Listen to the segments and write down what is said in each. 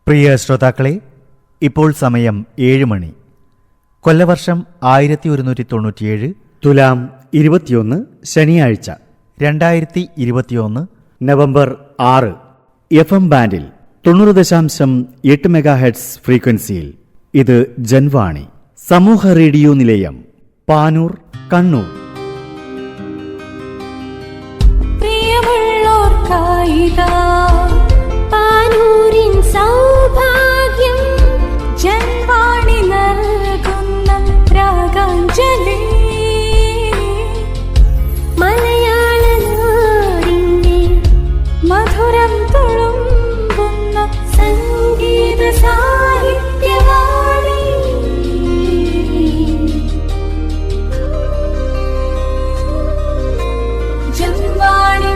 പ്രിയ ശ്രോതാക്കളെ, ഇപ്പോൾ സമയം 7 മണി. കൊല്ലവർഷം 1197, തുലാം 21 ശനിയാഴ്ച, 2021 നവംബർ 6. FM ബാൻഡിൽ 90.8 MHz ഫ്രീക്വൻസിയിൽ ഇത് ജൻവാണി സമൂഹ റേഡിയോ നിലയം, പാനൂർ, കണ്ണൂർ. പാനൂരിൻ സൗഭാഗ്യം ജൻവാണി നൽകുന്ന രാഗാഞ്ജലി. മലയാള നാടിന്റെ മധുരം തുളുമ്പുന്ന സംഗീത സാഹിത്യവാണി. ജൻവാണി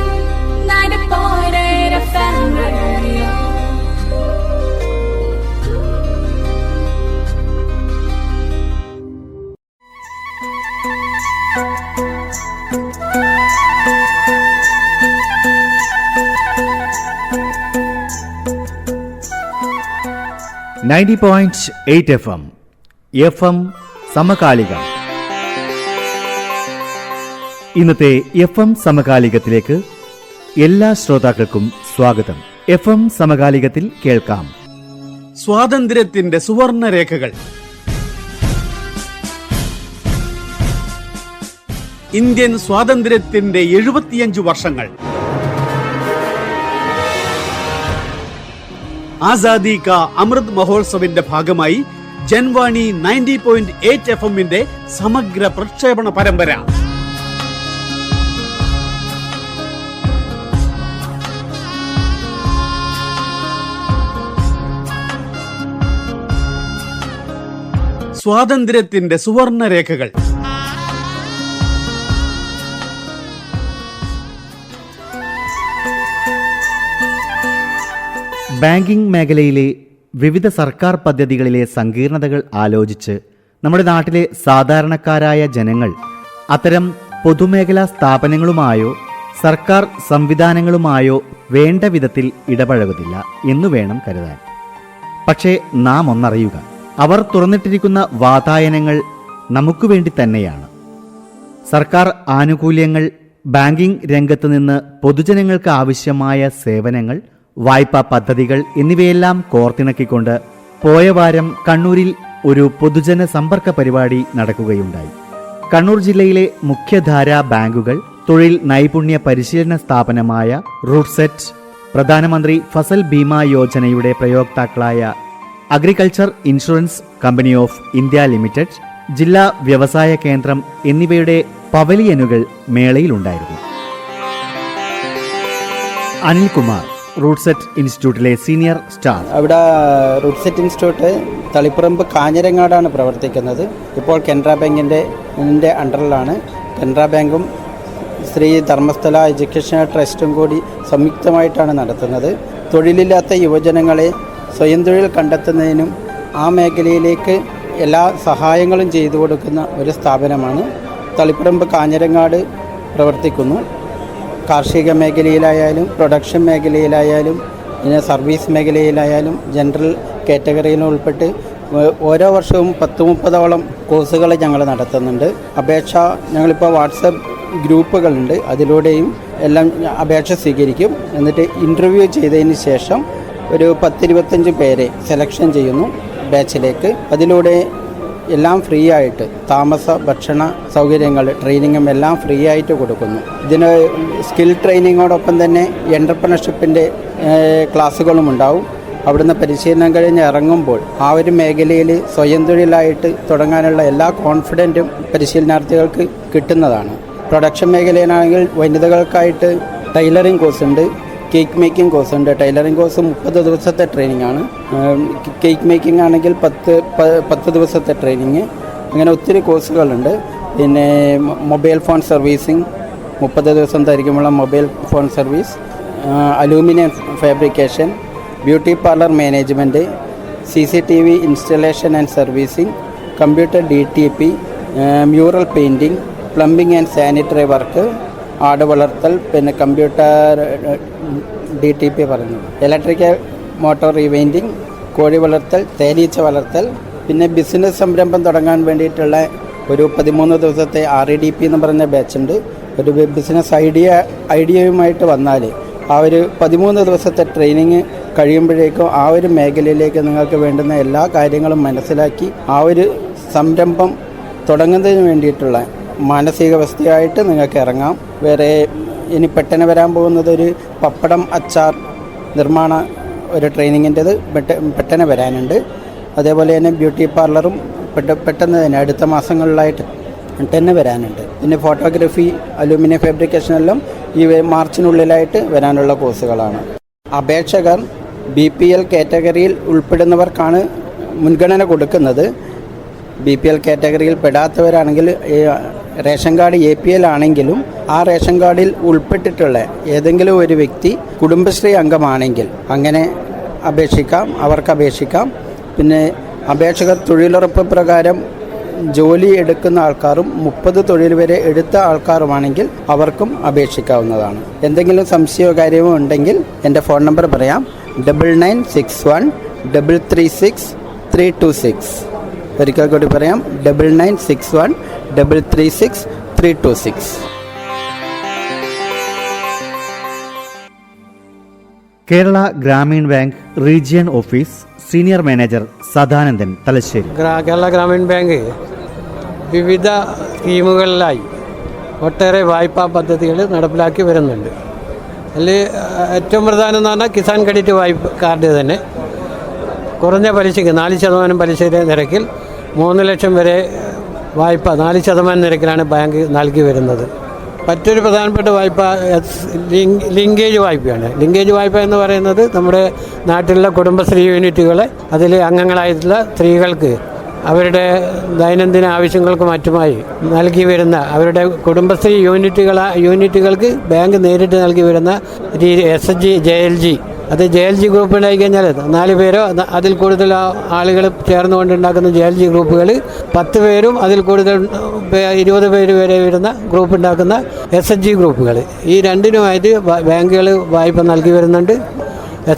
FM സമകാലികം. ഇന്നത്തെ FM സമകാലികത്തിലേക്ക് എല്ലാ ശ്രോതാക്കൾക്കും സ്വാഗതം. FM സമകാലികത്തിൽ കേൾക്കാം. സ്വാതന്ത്ര്യത്തിന്റെ സുവർണരേഖകൾ. ഇന്ത്യൻ സ്വാതന്ത്ര്യത്തിന്റെ 75 വർഷങ്ങൾ. ആസാദി കാ അമൃത് മഹോത്സവിന്റെ ഭാഗമായി ജൻവാണി 90.8 FM സമഗ്ര പ്രക്ഷേപണ പരമ്പര. സ്വാതന്ത്ര്യത്തിന്റെ സുവർണരേഖകൾ. ബാങ്കിംഗ് മേഖലയിലെ വിവിധ സർക്കാർ പദ്ധതികളിലെ സങ്കീർണതകൾ ആലോചിച്ച് നമ്മുടെ നാട്ടിലെ സാധാരണക്കാരായ ജനങ്ങൾ അത്തരം പൊതുമേഖലാ സ്ഥാപനങ്ങളുമായോ സർക്കാർ സംവിധാനങ്ങളുമായോ വേണ്ട വിധത്തിൽ ഇടപഴകുന്നില്ല എന്നു വേണം കരുതാൻ. പക്ഷേ നാം ഒന്നറിയുക, അവർ തുറന്നിട്ടിരിക്കുന്ന വാതായനങ്ങൾ നമുക്ക് വേണ്ടി തന്നെയാണ്. സർക്കാർ ആനുകൂല്യങ്ങൾ, ബാങ്കിംഗ് രംഗത്ത് നിന്ന് പൊതുജനങ്ങൾക്ക് ആവശ്യമായ സേവനങ്ങൾ, വായ്പാ പദ്ധതികൾ എന്നിവയെല്ലാം കോർത്തിണക്കിക്കൊണ്ട് പോയ വാരം കണ്ണൂരിൽ ഒരു പൊതുജന സമ്പർക്ക പരിപാടി നടക്കുകയുണ്ടായി. കണ്ണൂർ ജില്ലയിലെ മുഖ്യധാരാ ബാങ്കുകൾ, തൊഴിൽ നൈപുണ്യ പരിശീലന സ്ഥാപനമായ റൂട്ട്സെറ്റ്, പ്രധാനമന്ത്രി ഫസൽ ബീമാ യോജനയുടെ പ്രയോക്താക്കളായ agriculture insurance company of India limited, ജില്ലാ വ്യവസായ കേന്ദ്രം എന്നിവയുടെ പവലിയനുകൾ മേളയിലുണ്ടായിരുന്നു. അനിൽകുമാർ, റൂട്ട്സെറ്റ് ഇൻസ്റ്റിറ്റ്യൂട്ടിലെ സീനിയർ സ്റ്റാഫ്. അവിടെ റൂട്ട്സെറ്റ് ഇൻസ്റ്റിറ്റ്യൂട്ട് തളിപ്പറമ്പ് കാഞ്ഞിരങ്ങാടാണ് പ്രവർത്തിക്കുന്നത്. ഇപ്പോൾ കനറ ബാങ്കിൻ്റെ അണ്ടറിലാണ്. കനറ ബാങ്കും ശ്രീ ധർമ്മസ്ഥല എഡ്യൂക്കേഷണൽ ട്രസ്റ്റും കൂടി സംയുക്തമായിട്ടാണ് നടത്തുന്നത്. തൊഴിലില്ലാത്ത യുവജനങ്ങളെ സ്വയം തൊഴിൽ കണ്ടെത്തുന്നതിനും ആ മേഖലയിലേക്ക് എല്ലാ സഹായങ്ങളും ചെയ്തു കൊടുക്കുന്ന ഒരു സ്ഥാപനമാണ്. തളിപ്പറമ്പ് കാഞ്ഞിരങ്ങാട് പ്രവർത്തിക്കുന്നു. കാർഷിക മേഖലയിലായാലും പ്രൊഡക്ഷൻ മേഖലയിലായാലും പിന്നെ സർവീസ് മേഖലയിലായാലും ജനറൽ കാറ്റഗറിയിൽ ഉൾപ്പെട്ട് ഓരോ വർഷവും 10-30ഓളം കോഴ്സുകൾ ഞങ്ങൾ നടത്തുന്നുണ്ട്. അപേക്ഷ ഞങ്ങളിപ്പോൾ വാട്സപ്പ് ഗ്രൂപ്പുകളുണ്ട്, അതിലൂടെയും എല്ലാം അപേക്ഷ സ്വീകരിക്കും. എന്നിട്ട് ഇൻ്റർവ്യൂ ചെയ്തതിന് ശേഷം ഒരു 10-25 പേരെ സെലക്ഷൻ ചെയ്യുന്നു ബാച്ചിലേക്ക്. അതിലൂടെ എല്ലാം ഫ്രീ ആയിട്ട് താമസ ഭക്ഷണ സൗകര്യങ്ങൾ ട്രെയിനിങ്ങും എല്ലാം ഫ്രീ ആയിട്ട് കൊടുക്കുന്നു. ഇതിന് സ്കിൽ ട്രെയിനിങ്ങോടൊപ്പം തന്നെ എൻ്റർപ്രണർഷിപ്പിൻ്റെ ക്ലാസ്സുകളും ഉണ്ടാവും. അവിടുന്ന് പരിശീലനം കഴിഞ്ഞ് ഇറങ്ങുമ്പോൾ ആ ഒരു മേഖലയിൽ സ്വയം തൊഴിലായിട്ട് തുടങ്ങാനുള്ള എല്ലാ കോൺഫിഡൻറ്റും പരിശീലനാർത്ഥികൾക്ക് കിട്ടുന്നതാണ്. പ്രൊഡക്ഷൻ മേഖലയിലാണെങ്കിൽ വനിതകൾക്കായിട്ട് ടൈലറിംഗ് കോഴ്സ് ഉണ്ട്, കേക്ക് മേക്കിംഗ് കോഴ്സ് ഉണ്ട്. ടൈലറിംഗ് കോഴ്സ് 30 ദിവസത്തെ ട്രെയിനിങ് ആണ്. കേക്ക് മേക്കിംഗ് ആണെങ്കിൽ 10 ദിവസത്തെ ട്രെയിനിങ്. അങ്ങനെ ഒത്തിരി കോഴ്സുകളുണ്ട്. പിന്നെ മൊബൈൽ ഫോൺ സർവീസിങ് 30 ദിവസം ദൈർഘ്യമുള്ള mobile phone service, aluminium fabrication, beauty parlour management, CCTV installation and servicing, computer DTP, mural painting, plumbing and sanitary work, ആട് വളർത്തൽ, പിന്നെ കമ്പ്യൂട്ടർ DTP പറഞ്ഞു, ഇലക്ട്രിക്കൽ മോട്ടോർ റീവൈൻഡിങ്, കോഴി വളർത്തൽ, തേനീച്ച വളർത്തൽ, പിന്നെ ബിസിനസ് സംരംഭം തുടങ്ങാൻ വേണ്ടിയിട്ടുള്ള ഒരു 13 ദിവസത്തെ REDP എന്ന് പറയുന്ന ബാച്ചുണ്ട്. ഒരു ബിസിനസ് ഐഡിയയുമായിട്ട് വന്നാൽ ആ ഒരു 13 ദിവസത്തെ ട്രെയിനിങ് കഴിയുമ്പോഴേക്കും ആ ഒരു മേഖലയിലേക്ക് നിങ്ങൾക്ക് വേണ്ടുന്ന എല്ലാ കാര്യങ്ങളും മനസ്സിലാക്കി ആ ഒരു സംരംഭം തുടങ്ങുന്നതിന് വേണ്ടിയിട്ടുള്ള മാനസികാവസ്ഥയായിട്ട് നിങ്ങൾക്ക് ഇറങ്ങാം. വേറെ ഇനി പെട്ടെന്ന് വരാൻ പോകുന്നത് ഒരു പപ്പടം അച്ചാർ നിർമ്മാണ ഒരു ട്രെയിനിങ്ങിൻ്റെത് പെട്ടെന്ന് വരാനുണ്ട്. അതേപോലെ തന്നെ ബ്യൂട്ടി പാർലറും പെട്ടെന്ന് തന്നെ അടുത്ത മാസങ്ങളിലായിട്ട് തന്നെ വരാനുണ്ട്. പിന്നെ ഫോട്ടോഗ്രാഫി, അലൂമിനിയം ഫാബ്രിക്കേഷനെല്ലാം ഈ മാർച്ചിനുള്ളിലായിട്ട് വരാനുള്ള കോഴ്സുകളാണ്. അപേക്ഷകർ BPL കാറ്റഗറിയിൽ ഉൾപ്പെടുന്നവർക്കാണ് മുൻഗണന കൊടുക്കുന്നത്. BPL കാറ്റഗറിയിൽ പെടാത്തവരാണെങ്കിൽ റേഷൻ കാർഡ് APL ആണെങ്കിലും ആ റേഷൻ കാർഡിൽ ഉൾപ്പെട്ടിട്ടുള്ള ഏതെങ്കിലും ഒരു വ്യക്തി കുടുംബശ്രീ അംഗമാണെങ്കിൽ അങ്ങനെ അവർക്ക് അപേക്ഷിക്കാം. പിന്നെ അപേക്ഷകർ തൊഴിലുറപ്പ് പ്രകാരം ജോലി എടുക്കുന്ന ആൾക്കാരും 30 തൊഴിൽ വരെ എടുത്ത ആൾക്കാരുമാണെങ്കിൽ അവർക്കും അപേക്ഷിക്കാവുന്നതാണ്. എന്തെങ്കിലും സംശയമോ കാര്യമോ ഉണ്ടെങ്കിൽ എൻ്റെ ഫോൺ നമ്പർ പറയാം: 9961 336 326. ഒരിക്കൽ കൂടി പറയാം: 9961 336 326. Kerala Gramin bank region office senior manager Sadanandan, Thalassery. Kerala Gramin bank വിവിധ സ്കീമുകളിലായി ഒട്ടേറെ വായ്പാ പദ്ധതികൾ നടപ്പിലാക്കി വരുന്നുണ്ട്. അതിൽ ഏറ്റവും പ്രധാനം എന്ന് പറഞ്ഞാൽ കിസാൻ ക്രെഡിറ്റ് വായ്പ കാർഡ് തന്നെ കുറഞ്ഞ പലിശയ്ക്ക് 4% പലിശയുടെ നിരക്കിൽ 3 ലക്ഷം വരെ വായ്പ 4% നിരക്കിലാണ് ബാങ്ക് നൽകി വരുന്നത്. മറ്റൊരു പ്രധാനപ്പെട്ട വായ്പ ലിങ്കേജ് വായ്പയാണ്. ലിങ്കേജ് വായ്പ എന്ന് പറയുന്നത് നമ്മുടെ നാട്ടിലുള്ള കുടുംബശ്രീ യൂണിറ്റുകളെ അതിൽ അംഗങ്ങളായിട്ടുള്ള സ്ത്രീകൾക്ക് അവരുടെ ദൈനംദിന ആവശ്യങ്ങൾക്ക് മറ്റുമായി നൽകി വരുന്ന അവരുടെ കുടുംബശ്രീ യൂണിറ്റുകൾക്ക് ബാങ്ക് നേരിട്ട് നൽകി വരുന്ന SHG JLG. അത് JLG ഗ്രൂപ്പ് ഉണ്ടായി കഴിഞ്ഞാൽ 4 പേരോ അതിൽ കൂടുതൽ ആളുകൾ ചേർന്നുകൊണ്ടുണ്ടാക്കുന്ന JLG ഗ്രൂപ്പുകൾ, 10 പേരും അതിൽ കൂടുതൽ 20 പേര് വരെ വരുന്ന ഗ്രൂപ്പ് ഉണ്ടാക്കുന്ന SHG ഗ്രൂപ്പുകൾ. ഈ രണ്ടിനുമായിട്ട് ബാങ്കുകൾ വായ്പ നൽകി വരുന്നുണ്ട്.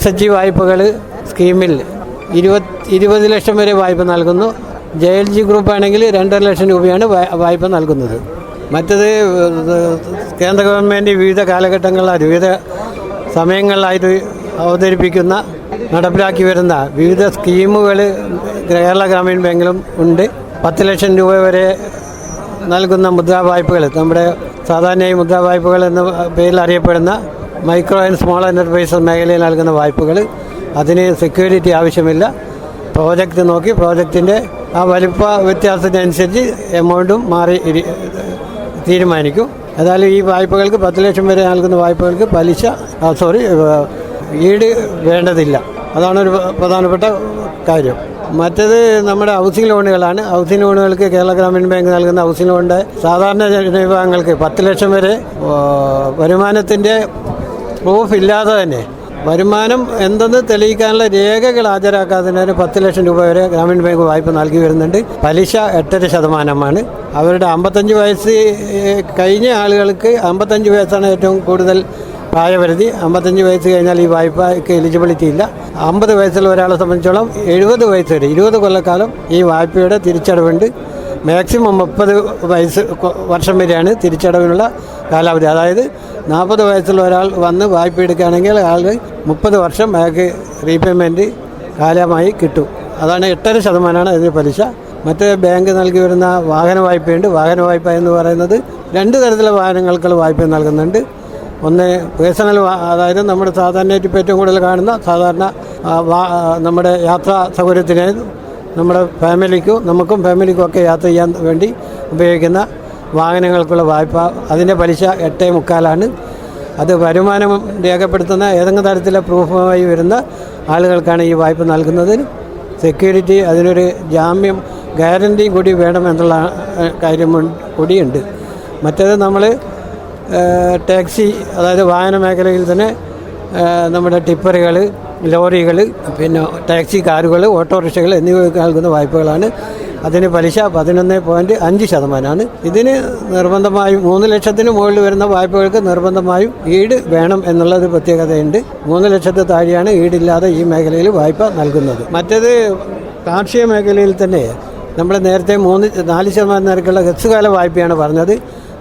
SHG വായ്പകൾ സ്കീമിൽ 20 ലക്ഷം വരെ വായ്പ നൽകുന്നു. JLG ഗ്രൂപ്പാണെങ്കിൽ 2.5 ലക്ഷം രൂപയാണ് വായ്പ നൽകുന്നത്. മറ്റത് കേന്ദ്ര ഗവൺമെൻറ് വിവിധ കാലഘട്ടങ്ങളിലായി വിവിധ സമയങ്ങളിലായിട്ട് അവതരിപ്പിക്കുന്ന നടപ്പിലാക്കി വരുന്ന വിവിധ സ്കീമുകൾ കേരള ഗ്രാമീൺ ബാങ്കിലും ഉണ്ട്. 10 ലക്ഷം രൂപ വരെ നൽകുന്ന മുദ്രാ വായ്പകൾ, നമ്മുടെ സാധാരണയായി മുദ്രാ വായ്പകൾ എന്ന പേരിൽ അറിയപ്പെടുന്ന മൈക്രോ ആൻഡ് സ്മോൾ എൻ്റർപ്രൈസസ് മേഖലയിൽ നൽകുന്ന വായ്പകൾ, അതിന് സെക്യൂരിറ്റി ആവശ്യമില്ല. പ്രോജക്റ്റ് നോക്കി പ്രോജക്റ്റിൻ്റെ ആ വലിപ്പ വ്യത്യാസത്തിനനുസരിച്ച് എമൗണ്ടും മാറി തീരുമാനിക്കും. ഏതായാലും ഈ വായ്പകൾക്ക് 10 ലക്ഷം വരെ നൽകുന്ന വായ്പകൾക്ക് ഈട് വേണ്ടതില്ല. അതാണൊരു പ്രധാനപ്പെട്ട കാര്യം. മറ്റത് നമ്മുടെ ഹൗസിംഗ് ലോണുകളാണ്. ഹൗസിംഗ് ലോണുകൾക്ക് കേരള ഗ്രാമീൺ ബാങ്ക് നൽകുന്ന ഹൗസിംഗ് ലോണിൻ്റെ സാധാരണ ജനവിഭാഗങ്ങൾക്ക് 10 ലക്ഷം വരെ വരുമാനത്തിൻ്റെ പ്രൂഫ് ഇല്ലാതെ തന്നെ വരുമാനം എന്തെന്ന് തെളിയിക്കാനുള്ള രേഖകൾ ഹാജരാക്കാതെ തന്നെ 10 ലക്ഷം രൂപ വരെ ഗ്രാമീൺ ബാങ്ക് വായ്പ നൽകി വരുന്നുണ്ട്. പലിശ 8.5%. അവരുടെ 55 വയസ്സ് കഴിഞ്ഞ ആളുകൾക്ക് 55 വയസ്സാണ് ഏറ്റവും കൂടുതൽ പ്രായപരിധി. 55 വയസ്സ് കഴിഞ്ഞാൽ ഈ വായ്പയ്ക്ക് എലിജിബിലിറ്റി ഇല്ല. 50 വയസ്സുള്ള ഒരാളെ സംബന്ധിച്ചോളം 70 വയസ്സ് വരെ 20 കൊല്ലക്കാലം ഈ വായ്പയുടെ തിരിച്ചടവുണ്ട്. മാക്സിമം 30 വർഷം വരെയാണ് തിരിച്ചടവിനുള്ള കാലാവധി. അതായത് 40 വയസ്സുള്ള ഒരാൾ വന്ന് വായ്പ എടുക്കുകയാണെങ്കിൽ ആൾ 30 വർഷം ബാങ്ക് റീപേയ്മെൻറ്റ് കാലമായി കിട്ടും. അതാണ് 8.5% അതിന് പലിശ. മറ്റേ ബാങ്ക് നൽകി വരുന്ന വാഹന വായ്പയുണ്ട്. വാഹന വായ്പ എന്ന് പറയുന്നത് 2 തരത്തിലുള്ള വാഹനങ്ങൾക്കുള്ള വായ്പ നൽകുന്നുണ്ട്. ഒന്ന് പേഴ്സണൽ, അതായത് നമ്മുടെ സാധാരണയായിട്ട് ഇപ്പോൾ ഏറ്റവും കൂടുതൽ കാണുന്ന സാധാരണ നമ്മുടെ യാത്രാ സൗകര്യത്തിന് നമ്മുടെ നമുക്കും ഫാമിലിക്കും ഒക്കെ യാത്ര ചെയ്യാൻ വേണ്ടി ഉപയോഗിക്കുന്ന വാഹനങ്ങൾക്കുള്ള വായ്പ, അതിൻ്റെ പലിശ 8.25%. അത് വരുമാനം രേഖപ്പെടുത്തുന്ന ഏതെങ്കിലും തരത്തിലെ പ്രൂഫുമായി വരുന്ന ആളുകൾക്കാണ് ഈ വായ്പ നൽകുന്നത്. സെക്യൂരിറ്റി, അതിനൊരു ജാമ്യം ഗ്യാരണ്ടി കൂടി വേണമെന്നുള്ള കാര്യം കൂടിയുണ്ട്. മറ്റേത് നമ്മൾ ടാക്സി, അതായത് വാഹന മേഖലയിൽ തന്നെ നമ്മുടെ ടിപ്പറുകൾ, ലോറികൾ, പിന്നെ ടാക്സി കാറുകൾ, ഓട്ടോറിക്ഷകൾ എന്നിവ നൽകുന്ന വായ്പകളാണ് അതിന് പലിശ 11.5%. ഇതിന് നിർബന്ധമായും 3 ലക്ഷത്തിന് മുകളിൽ വരുന്ന വായ്പകൾക്ക് നിർബന്ധമായും ഈട് വേണം എന്നുള്ളത് പ്രത്യേകതയുണ്ട്. 3 ലക്ഷത്തിൽ താഴെയാണ് ഈടില്ലാതെ ഈ മേഖലയിൽ വായ്പ നൽകുന്നത്. മറ്റേത് കാർഷിക മേഖലയിൽ തന്നെ നമ്മൾ നേരത്തെ 4% നിരക്കുള്ള ഹ്രസ്വകാല വായ്പയാണ് പറഞ്ഞത്.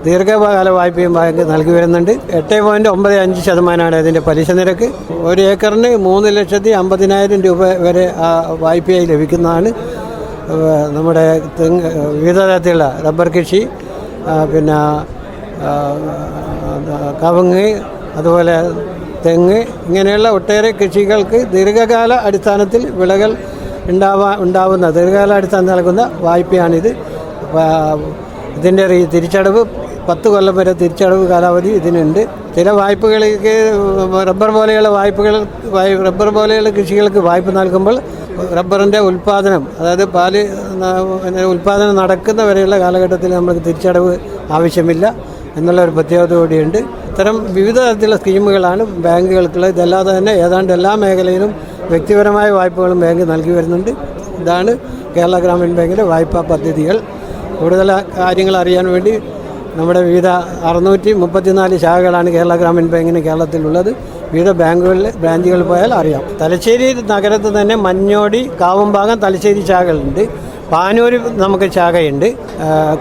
ദീർഘകാല വായ്പയും ബാങ്ക് നൽകി വരുന്നുണ്ട്. 8.95% ഇതിൻ്റെ പലിശ നിരക്ക്. 1 ഏക്കറിന് 3,50,000 രൂപ വരെ വായ്പയായി ലഭിക്കുന്നതാണ്. നമ്മുടെ വിവിധ തരത്തിലുള്ള റബ്ബർ കൃഷി, പിന്നെ കവുങ്ങ്, അതുപോലെ തെങ്ങ്, ഇങ്ങനെയുള്ള ഒട്ടേറെ കൃഷികൾക്ക് ദീർഘകാല അടിസ്ഥാനത്തിൽ വിളകൾ ഉണ്ടാവുന്ന ദീർഘകാല അടിസ്ഥാനത്തിൽ നൽകുന്ന വായ്പയാണിത്. ഇതിൻ്റെ തിരിച്ചടവ് 10 കൊല്ലം വരെ തിരിച്ചടവ് കാലാവധി ഇതിനുണ്ട്. ചില വായ്പകൾക്ക് റബ്ബർ പോലെയുള്ള കൃഷികൾക്ക് വായ്പ നൽകുമ്പോൾ റബ്ബറിൻ്റെ ഉൽപ്പാദനം, അതായത് പാല് ഉൽപ്പാദനം നടക്കുന്ന വരെയുള്ള കാലഘട്ടത്തിൽ നമുക്ക് തിരിച്ചടവ് ആവശ്യമില്ല എന്നുള്ള ഒരു പ്രത്യേകത കൂടിയുണ്ട്. ഇത്തരം വിവിധ തരത്തിലുള്ള സ്കീമുകളാണ് ബാങ്കുകൾക്കുള്ളത്. ഇതല്ലാതെ തന്നെ ഏതാണ്ട് എല്ലാ മേഖലയിലും വ്യക്തിപരമായ വായ്പകളും ബാങ്ക് നൽകി വരുന്നുണ്ട്. ഇതാണ് കേരള ഗ്രാമീൺ ബാങ്കിൻ്റെ വായ്പാ പദ്ധതികൾ. കൂടുതൽ കാര്യങ്ങൾ അറിയാൻ വേണ്ടി നമ്മുടെ വിവിധ 634 ശാഖകളാണ് കേരള ഗ്രാമീൺ ബാങ്കിന് കേരളത്തിലുള്ളത്. വിവിധ ബ്രാഞ്ചുകളിൽ പോയാൽ അറിയാം. തലശ്ശേരി നഗരത്തിൽ തന്നെ മഞ്ഞോടി, കാവുംഭാഗം തലശ്ശേരി ശാഖകളുണ്ട്. പാനൂർ നമുക്ക് ശാഖയുണ്ട്,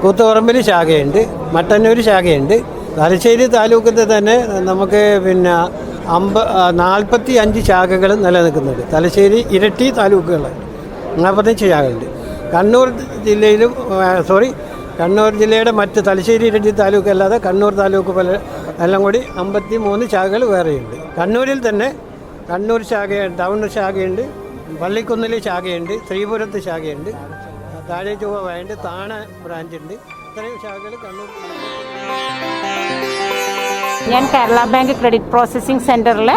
കൂത്തുപറമ്പിൽ ശാഖയുണ്ട്, മട്ടന്നൂർ ശാഖയുണ്ട്. തലശ്ശേരി താലൂക്കിൽ തന്നെ നമുക്ക് 45 ശാഖകൾ നിലനിൽക്കുന്നുണ്ട്. തലശ്ശേരി ഇരട്ടി താലൂക്കുകൾ 45 ശാഖകളുണ്ട്. കണ്ണൂർ ജില്ലയുടെ മറ്റ് തലശ്ശേരി ഇരട്ടി താലൂക്ക് അല്ലാതെ കണ്ണൂർ താലൂക്ക് പോലെ എല്ലാം കൂടി 53 ശാഖകൾ വേറെയുണ്ട്. കണ്ണൂരിൽ തന്നെ കണ്ണൂർ ടൗൺ ശാഖയുണ്ട്, പള്ളിക്കുന്നിൽ ശാഖയുണ്ട്, ശ്രീപുരത്ത് ശാഖയുണ്ട്, താഴെ ചൊവ്വയുണ്ട്, താണ ബ്രാഞ്ചുണ്ട്. ഇത്രയും ശാഖകൾ കണ്ണൂർ. ഞാൻ കേരള ബാങ്ക് ക്രെഡിറ്റ് പ്രോസസ്സിംഗ് സെൻറ്ററിൽ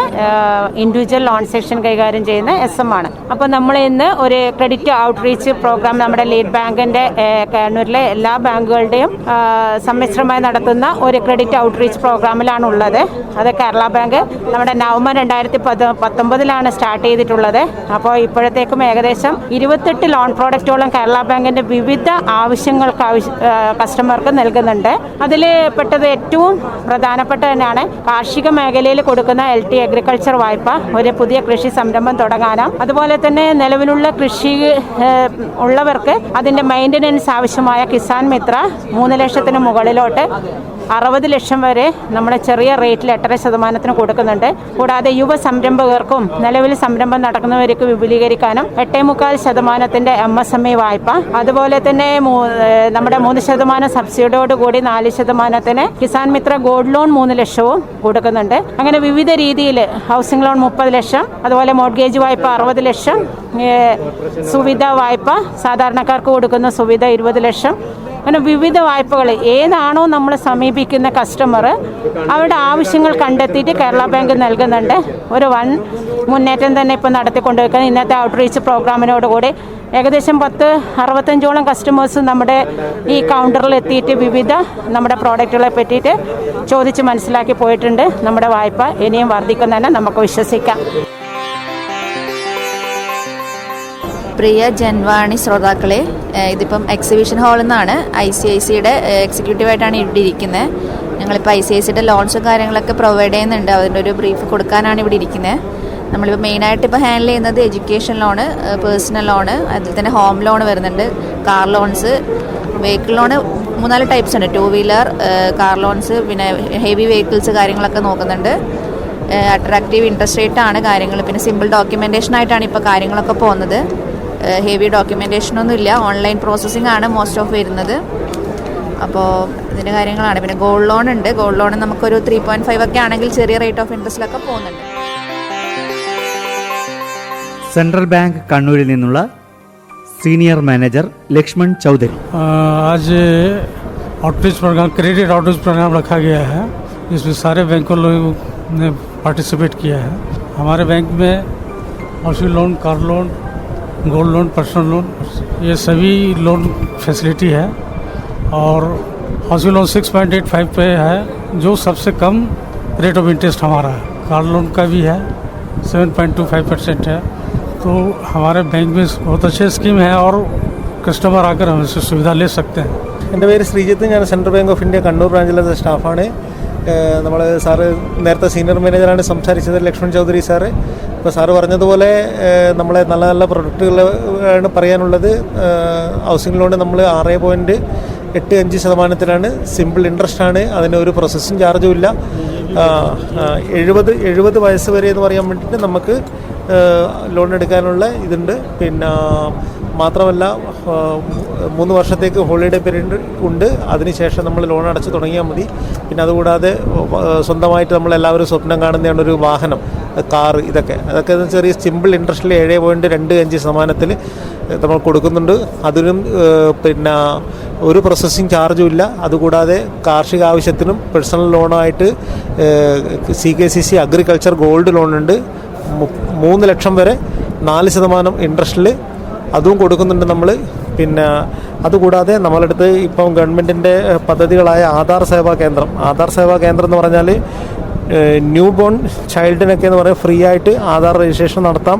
ഇൻഡിവിജ്വൽ ലോൺ സെക്ഷൻ കൈകാര്യം ചെയ്യുന്ന SM ആണ്. അപ്പോൾ നമ്മൾ ഇന്ന് ഒരു ക്രെഡിറ്റ് ഔട്ട്റീച്ച് പ്രോഗ്രാം നമ്മുടെ ലീഡ് ബാങ്കിൻ്റെ കണ്ണൂരിലെ എല്ലാ ബാങ്കുകളുടെയും സമ്മിശ്രമായി നടത്തുന്ന ഒരു ക്രെഡിറ്റ് ഔട്ട്റീച്ച് പ്രോഗ്രാമിലാണ് ഉള്ളത്. അത് കേരള ബാങ്ക് നമ്മുടെ നവംബർ 2019 സ്റ്റാർട്ട് ചെയ്തിട്ടുള്ളത്. അപ്പോൾ ഇപ്പോഴത്തേക്കും ഏകദേശം 28 ലോൺ പ്രോഡക്റ്റുകളും കേരള ബാങ്കിൻ്റെ വിവിധ ആവശ്യങ്ങൾക്ക് കസ്റ്റമർക്ക് നൽകുന്നുണ്ട്. അതിൽ പെട്ടത് ഏറ്റവും പ്രധാനപ്പെട്ട തന്നെയാണ് കാർഷിക മേഖലയിൽ കൊടുക്കുന്ന LT അഗ്രികൾച്ചർ വായ്പ, ഒരു പുതിയ കൃഷി സംരംഭം തുടങ്ങാനും അതുപോലെ തന്നെ നിലവിലുള്ള കൃഷി ഉള്ളവർക്ക് അതിൻ്റെ മെയിൻ്റനൻസ് ആവശ്യമായ കിസാൻ മിത്ര 3 ലക്ഷത്തിന് മുകളിലോട്ട് 60 ലക്ഷം വരെ നമ്മുടെ ചെറിയ റേറ്റിൽ 8% കൊടുക്കുന്നുണ്ട്. കൂടാതെ യുവ സംരംഭകർക്കും നിലവിൽ സംരംഭം നടക്കുന്നവർക്ക് വിപുലീകരിക്കാനും 8.25% MSME വായ്പ, അതുപോലെ തന്നെ നമ്മുടെ 3% സബ്സിഡിയോടുകൂടി 4% കിസാൻ മിത്ര ഗോൾഡ് ലോൺ 3 ലക്ഷവും കൊടുക്കുന്നുണ്ട്. അങ്ങനെ വിവിധ രീതിയിൽ ഹൗസിംഗ് ലോൺ 30 ലക്ഷം, അതുപോലെ മോർഗേജ് വായ്പ 60 ലക്ഷം, സുവിധ വായ്പ സാധാരണക്കാർക്ക് കൊടുക്കുന്ന സുവിധ 20 ലക്ഷം. അങ്ങനെ വിവിധ വായ്പകൾ ഏതാണോ നമ്മൾ സമീപിക്കുന്ന കസ്റ്റമർ അവരുടെ ആവശ്യങ്ങൾ കണ്ടെത്തിയിട്ട് കേരള ബാങ്ക് നൽകുന്നുണ്ട്. ഒരു വൻ മുന്നേറ്റം തന്നെ ഇപ്പോൾ നടത്തിക്കൊണ്ടുവയ്ക്കുന്നത് ഇന്നത്തെ ഔട്ട്റീച്ച് പ്രോഗ്രാമിനോടുകൂടി ഏകദേശം 65ഓളം കസ്റ്റമേഴ്സ് നമ്മുടെ ഈ കൗണ്ടറിൽ എത്തിയിട്ട് വിവിധ നമ്മുടെ പ്രോഡക്റ്റുകളെ പറ്റിയിട്ട് ചോദിച്ച് മനസ്സിലാക്കി പോയിട്ടുണ്ട്. നമ്മുടെ വായ്പ ഇനിയും വർദ്ധിക്കുന്നതന്നെ നമുക്ക് വിശ്വസിക്കാം. പ്രിയ ജൻവാണി ശ്രോതാക്കളെ, ഇതിപ്പം എക്സിബിഷൻ ഹാളിൽ നിന്നാണ്. ICICIയുടെ എക്സിക്യൂട്ടീവായിട്ടാണ് ഇവിടെ ഇരിക്കുന്നത്. ഞങ്ങളിപ്പോൾ ICICIയുടെ ലോൺസും കാര്യങ്ങളൊക്കെ പ്രൊവൈഡ് ചെയ്യുന്നുണ്ട്. അതിൻ്റെ ഒരു ബ്രീഫ് കൊടുക്കാനാണ് ഇവിടെ ഇരിക്കുന്നത്. നമ്മളിപ്പോൾ മെയിനായിട്ട് ഇപ്പോൾ ഹാൻഡിൽ ചെയ്യുന്നത് എഡ്യൂക്കേഷൻ ലോണ്, പേഴ്സണൽ ലോണ്, അതിൽ തന്നെ ഹോം ലോൺ വരുന്നുണ്ട്, car loans, vehicle loan 3-4 types ഉണ്ട്. 2 വീലർ, കാർ ലോൺസ്, പിന്നെ ഹെവി വെഹിക്കിൾസ് കാര്യങ്ങളൊക്കെ നോക്കുന്നുണ്ട്. അട്രാക്റ്റീവ് ഇൻട്രസ്റ്റ് റേറ്റ് ആണ് കാര്യങ്ങൾ. പിന്നെ സിമ്പിൾ ഡോക്യുമെൻറ്റേഷനായിട്ടാണ് ഇപ്പോൾ കാര്യങ്ങളൊക്കെ പോകുന്നത്. ഹെവി ഡോക്യുമെൻറ്റേഷനൊന്നും ഇല്ല, ഓൺലൈൻ പ്രോസസ്സിംഗ് ആണ് മോസ്റ്റ് ഓഫ് വരുന്നത്. അപ്പോൾ ഇതിൻ്റെ കാര്യങ്ങളാണ്. പിന്നെ ഗോൾഡ് ലോൺ ഉണ്ട്. ഗോൾഡ് ലോൺ നമുക്കൊരു 3.5 ഒക്കെ ആണെങ്കിൽ ചെറിയ റേറ്റ് ഓഫ് ഇൻട്രസ്റ്റിലൊക്കെ പോകുന്നുണ്ട്. സെൻട്രൽ ബാങ്ക് കണ്ണൂരിൽ നിന്നുള്ള സീനിയർ മാനേജർ ലക്ഷ്മൺ ചൗധരി. आज outreach programme, credit outreach programme रखा गया है, जिसमें सारे बैंकों लोगों ने पार्टिसिपेट किया है. हमारे बैंक में housing loan, car loan, gold loan, personal loan, ये सभी लोन फैसिलिटी है. और हाउसिंग लोन 6.85 पे है, जो सबसे कम रेट ऑफ इंटरेस्ट हमारा है. कार लोन का भी है 7.25% है. तो हमारे बैंक में बहुत अच्छे स्कीम है और कस्टमर आकर हमसे सुविधा ले सकते हैं। എൻ്റെ പേര് ശ്രീജിത്ത്, ഞാൻ central bank of India Kannur ബ്രാഞ്ചിലെ സ്റ്റാഫാണ്. നമ്മൾ സാറ് നേരത്തെ സീനിയർ മാനേജറാണ് സംസാരിച്ചത്, ലക്ഷ്മൺ ചൗധരി സാറ്. ഇപ്പോൾ സാറ് പറഞ്ഞതുപോലെ നമ്മളെ നല്ല നല്ല പ്രൊഡക്റ്റുകളാണ് പറയാനുള്ളത്. ഹൗസിംഗ് ലോൺ നമ്മൾ 6.85% സിമ്പിൾ ഇൻട്രസ്റ്റ് ആണ്. അതിന് ഒരു പ്രോസസ്സിങ് ചാർജും ഇല്ല. 70 വയസ്സ് വരെ എന്ന് പറയാൻ വേണ്ടിയിട്ട് നമുക്ക് ലോൺ എടുക്കാനുള്ള ഇതുണ്ട്. പിന്നെ മാത്രമല്ല 3 വർഷത്തേക്ക് ഹോളിഡേ പീരീഡ് ഉണ്ട്. അതിനുശേഷം നമ്മൾ ലോൺ അടച്ച് തുടങ്ങിയാൽ മതി. പിന്നെ അതുകൂടാതെ സ്വന്തമായിട്ട് നമ്മളെല്ലാവരും സ്വപ്നം കാണുന്നതാണ് ഒരു വാഹനം, കാറ്, ഇതൊക്കെ ചെറിയ സിമ്പിൾ ഇൻട്രസ്റ്റിൽ 7.25% നമ്മൾ കൊടുക്കുന്നുണ്ട്. അതിനും പിന്നെ ഒരു പ്രോസസ്സിങ് ചാർജും ഇല്ല. അതുകൂടാതെ കാർഷിക ആവശ്യത്തിനും പേഴ്സണൽ ലോണായിട്ട് CKCC അഗ്രികൾച്ചർ ഗോൾഡ് ലോണുണ്ട്. 3 ലക്ഷം വരെ 4% ഇൻട്രസ്റ്റിൽ അതും കൊടുക്കുന്നുണ്ട് നമ്മൾ. പിന്നെ അതുകൂടാതെ നമ്മളടുത്ത് ഇപ്പം ഗവൺമെൻറ്റിൻ്റെ പദ്ധതികളായ ആധാർ സേവാ കേന്ദ്രം എന്ന് പറഞ്ഞാൽ ന്യൂ ബോൺ ചൈൽഡിനൊക്കെ എന്ന് പറയുന്നത് ഫ്രീ ആയിട്ട് ആധാർ രജിസ്ട്രേഷൻ നടത്താം.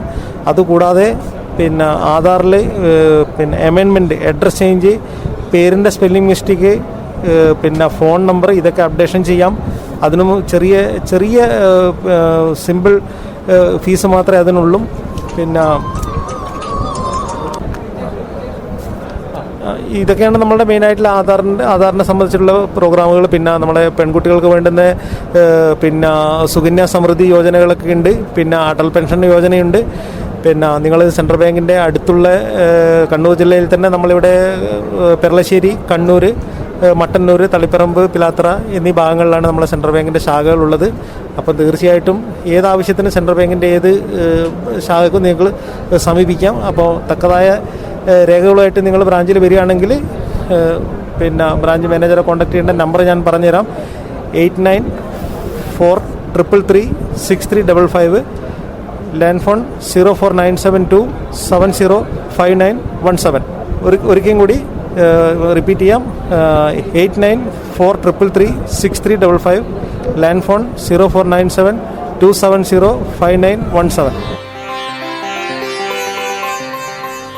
അതുകൂടാതെ പിന്നെ ആധാറിൽ പിന്നെ അമെൻമെൻറ്റ്, അഡ്രസ് ചേഞ്ച്, പേരിൻ്റെ സ്പെല്ലിംഗ് മിസ്റ്റേക്ക്, പിന്നെ ഫോൺ നമ്പർ, ഇതൊക്കെ അപ്ഡേഷൻ ചെയ്യാം. അതിനും ചെറിയ സിമ്പിൾ ഫീസ് മാത്രമേ അതിനുള്ളൂ. പിന്നെ ഇതൊക്കെയാണ് നമ്മളുടെ മെയിനായിട്ടുള്ള ആധാറിനെ സംബന്ധിച്ചുള്ള പ്രോഗ്രാമുകൾ. പിന്നെ നമ്മുടെ പെൺകുട്ടികൾക്ക് വേണ്ടുന്ന പിന്നെ സുകന്യ സമൃദ്ധി യോജനകളൊക്കെ ഉണ്ട്. പിന്നെ അടൽ പെൻഷൻ യോജനയുണ്ട്. പിന്നെ നിങ്ങൾ സെൻട്രൽ ബാങ്കിൻ്റെ അടുത്തുള്ള കണ്ണൂർ ജില്ലയിൽ തന്നെ നമ്മളിവിടെ പെരളശ്ശേരി, കണ്ണൂർ, മട്ടന്നൂർ, തളിപ്പറമ്പ്, പിലാത്തറ എന്നീ ഭാഗങ്ങളിലാണ് നമ്മുടെ സെൻട്രൽ ബാങ്കിൻ്റെ ശാഖകളുള്ളത്. അപ്പോൾ തീർച്ചയായിട്ടും ഏതാവശ്യത്തിനും സെൻട്രൽ ബാങ്കിൻ്റെ ഏത് ശാഖക്കും നിങ്ങൾ സമീപിക്കാം. അപ്പോൾ തക്കതായ രേഖകളുമായിട്ട് നിങ്ങൾ ബ്രാഞ്ചിൽ വരികയാണെങ്കിൽ പിന്നെ ബ്രാഞ്ച് മാനേജറെ കോൺടാക്ട് ചെയ്യേണ്ട നമ്പർ ഞാൻ പറഞ്ഞുതരാം. 8943336355, ലാൻഡ് ഫോൺ 04972705917. ഒരിക്കലും കൂടി റിപ്പീറ്റ് ചെയ്യാം. 8943336355, ലാൻഡ് ഫോൺ 04972705917.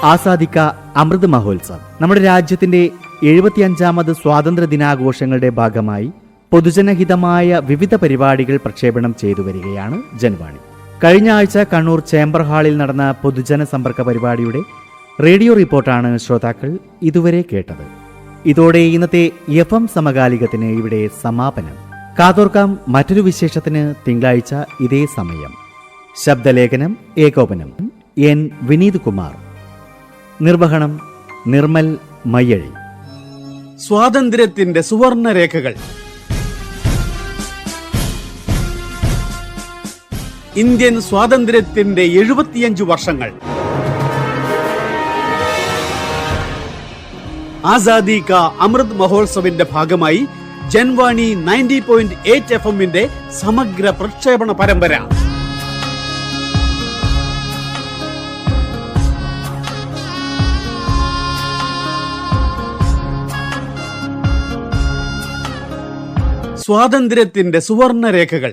ആസാദിക്ക അമൃത് മഹോത്സവ് നമ്മുടെ രാജ്യത്തിന്റെ 75ാമത് സ്വാതന്ത്ര്യ ദിനാഘോഷങ്ങളുടെ ഭാഗമായി പൊതുജനഹിതമായ വിവിധ പരിപാടികൾ പ്രക്ഷേപണം ചെയ്തു വരികയാണ് ജൻവാണി. കഴിഞ്ഞ ആഴ്ച കണ്ണൂർ ചേംബർ ഹാളിൽ നടന്ന പൊതുജന സമ്പർക്ക പരിപാടിയുടെ റേഡിയോ റിപ്പോർട്ടാണ് ശ്രോതാക്കൾ ഇതുവരെ കേട്ടത്. ഇതോടെ ഇന്നത്തെ FM സമകാലികത്തിന് ഇവിടെ സമാപനം. കാതോർക്കാം മറ്റൊരു വിശേഷത്തിന് തിങ്കളാഴ്ച ഇതേ സമയം. ശബ്ദലേഖനം ഏകോപനം N വിനീത് കുമാർ, നിർവഹണം നിർമ്മൽ മയ്യഴി. സ്വാതന്ത്ര്യത്തിന്റെ സുവർണ രേഖകൾ. ഇന്ത്യൻ സ്വാതന്ത്ര്യത്തിന്റെ 75 വർഷങ്ങൾ. ആസാദി കാ അമൃത് മഹോത്സവിന്റെ ഭാഗമായി ജൻവാണി 90.8 FM സമഗ്ര പ്രക്ഷേപണ പരമ്പര. സ്വാതന്ത്ര്യത്തിന്റെ സുവർണ രേഖകൾ.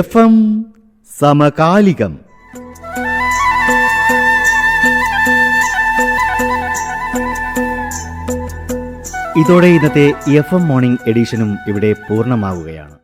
FM സമകാലികം. ഇതോടെ ഇന്നത്തെ FM മോർണിംഗ് എഡിഷനും ഇവിടെ പൂർണ്ണമാവുകയാണ്.